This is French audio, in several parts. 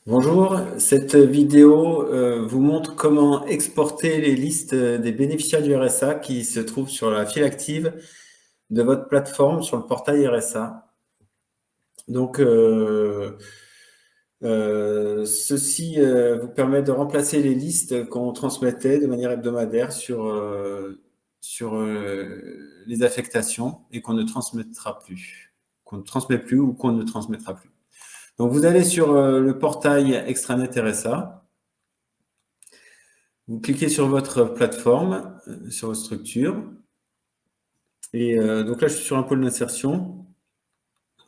Bonjour, cette vidéo vous montre comment exporter les listes des bénéficiaires du RSA qui se trouvent sur la file active de votre plateforme sur le portail RSA. Donc, ceci vous permet de remplacer les listes qu'on transmettait de manière hebdomadaire sur les affectations et qu'on ne transmettra plus, qu'on ne transmet plus ou qu'on ne transmettra plus. Donc, vous allez sur le portail Extranet RSA. Vous cliquez sur votre plateforme, sur votre structure. Et donc là, je suis sur un pôle d'insertion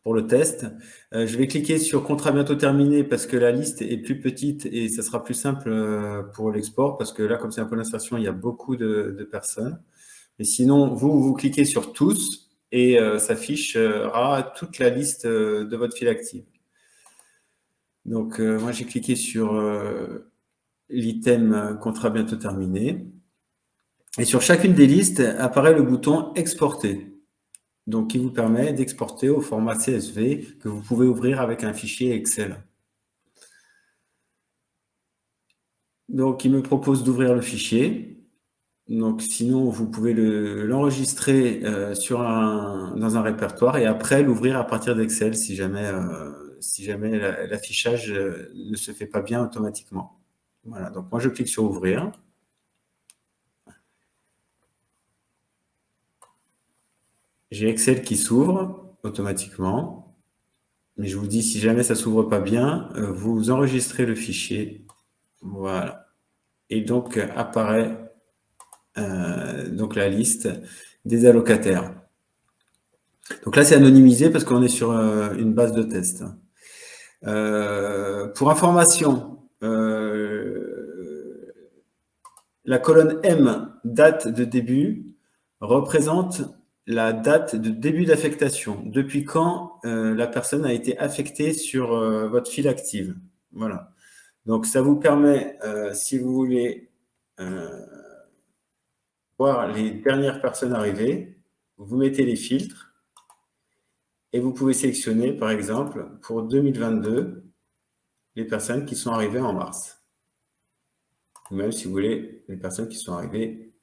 pour le test. Je vais cliquer sur contrat bientôt terminé parce que la liste est plus petite et ça sera plus simple pour l'export parce que là, comme c'est un pôle d'insertion, il y a beaucoup de personnes. Mais sinon, vous cliquez sur tous et s'affichera toute la liste de votre file active. Donc, moi, j'ai cliqué sur l'item contrat bientôt terminé. Et sur chacune des listes apparaît le bouton exporter, donc qui vous permet d'exporter au format CSV que vous pouvez ouvrir avec un fichier Excel. Donc il me propose d'ouvrir le fichier. Donc sinon vous pouvez l'enregistrer dans un répertoire et après l'ouvrir à partir d'Excel si jamais l'affichage ne se fait pas bien automatiquement. Voilà, donc moi je clique sur ouvrir. J'ai Excel qui s'ouvre automatiquement. Mais je vous dis, si jamais ça ne s'ouvre pas bien, vous enregistrez le fichier. Voilà. Et donc, apparaît donc la liste des allocataires. Donc là, c'est anonymisé parce qu'on est sur une base de test. Pour information, la colonne M, date de début, représente la date de début d'affectation. Depuis quand la personne a été affectée sur votre file active. Voilà. Donc, ça vous permet, si vous voulez voir les dernières personnes arrivées, vous mettez les filtres et vous pouvez sélectionner, par exemple, pour 2022, les personnes qui sont arrivées en mars. Ou même, si vous voulez, les personnes qui sont arrivées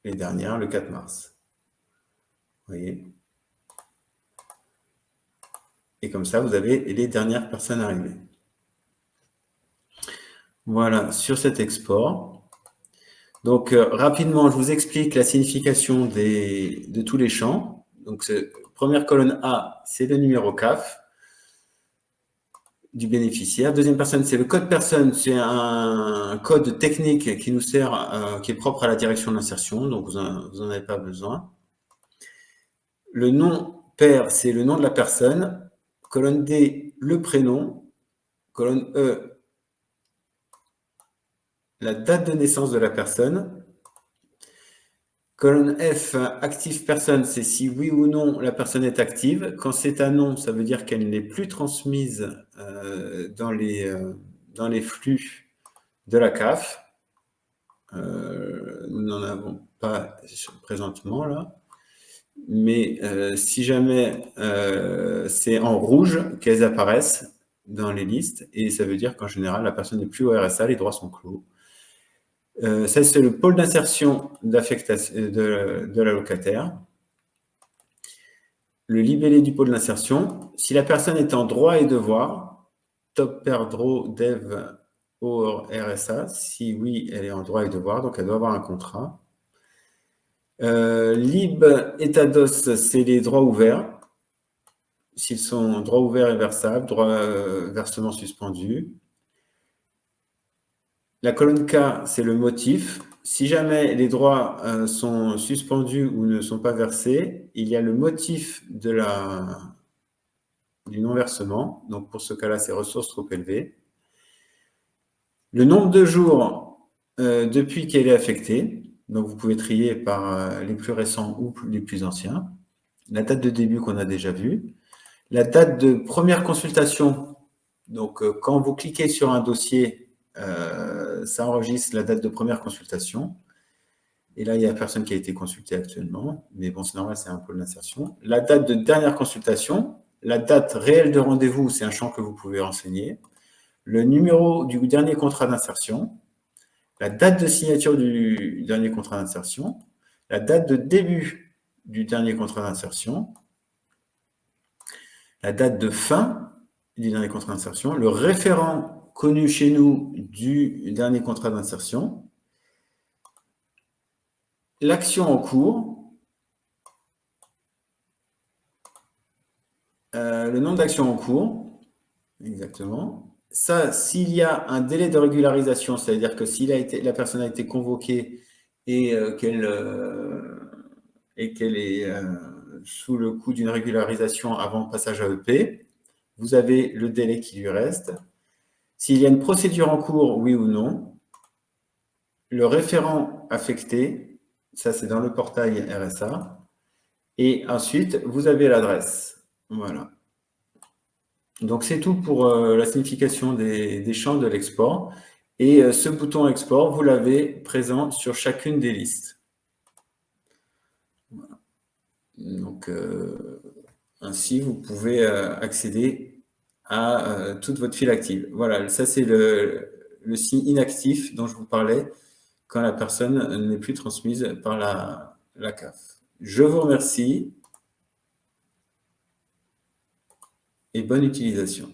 les dernières, le 4 mars. Vous voyez ? Et comme ça, vous avez les dernières personnes arrivées. Voilà, sur cet export. Donc, rapidement, je vous explique la signification de tous les champs. Donc, première colonne A, c'est le numéro CAF du bénéficiaire. Deuxième personne, c'est le code personne. C'est un code technique qui nous sert, qui est propre à la direction de l'insertion. Donc, vous n'en avez pas besoin. Le nom pair, c'est le nom de la personne. Colonne D, le prénom. Colonne E, la date de naissance de la personne. Colonne F, active personne, c'est si oui ou non la personne est active. Quand c'est un non, ça veut dire qu'elle n'est plus transmise dans les flux de la CAF. Nous n'en avons pas présentement là. Mais si jamais c'est en rouge qu'elles apparaissent dans les listes, et ça veut dire qu'en général, la personne n'est plus au RSA, les droits sont clos. Ça, c'est le pôle d'insertion de l'allocataire. Le libellé du pôle d'insertion. Si la personne est en droit et devoir, top pair draw dev au RSA. Si oui, elle est en droit et devoir, donc elle doit avoir un contrat. Lib état d'os, c'est les droits ouverts. S'ils sont droits ouverts et versables, versement suspendu. La colonne K, c'est le motif. Si jamais les droits sont suspendus ou ne sont pas versés, il y a le motif du non-versement. Donc, pour ce cas-là, c'est ressources trop élevées. Le nombre de jours depuis qu'elle est affectée. Donc, vous pouvez trier par les plus récents ou les plus anciens. La date de début qu'on a déjà vue. La date de première consultation. Donc, quand vous cliquez sur un dossier, ça enregistre la date de première consultation. Et là, il n'y a personne qui a été consulté actuellement. Mais bon, c'est normal, c'est un pôle d'insertion. La date de dernière consultation. La date réelle de rendez-vous, c'est un champ que vous pouvez renseigner. le numéro du dernier contrat d'insertion, la date de signature du dernier contrat d'insertion, la date de début du dernier contrat d'insertion, la date de fin du dernier contrat d'insertion, le référent connu chez nous du dernier contrat d'insertion, l'action en cours, le nombre d'actions en cours, exactement. Ça, s'il y a un délai de régularisation, c'est-à-dire que si la personne a été convoquée et qu'elle est sous le coup d'une régularisation avant le passage à EP, vous avez le délai qui lui reste. S'il y a une procédure en cours, oui ou non, le référent affecté, ça c'est dans le portail RSA, et ensuite vous avez l'adresse. Voilà. Donc c'est tout pour la signification des champs de l'export. Et ce bouton export, vous l'avez présent sur chacune des listes. Voilà. Donc ainsi, vous pouvez accéder à toute votre file active. Voilà, ça c'est le signe inactif dont je vous parlais quand la personne n'est plus transmise par la CAF. Je vous remercie et bonne utilisation.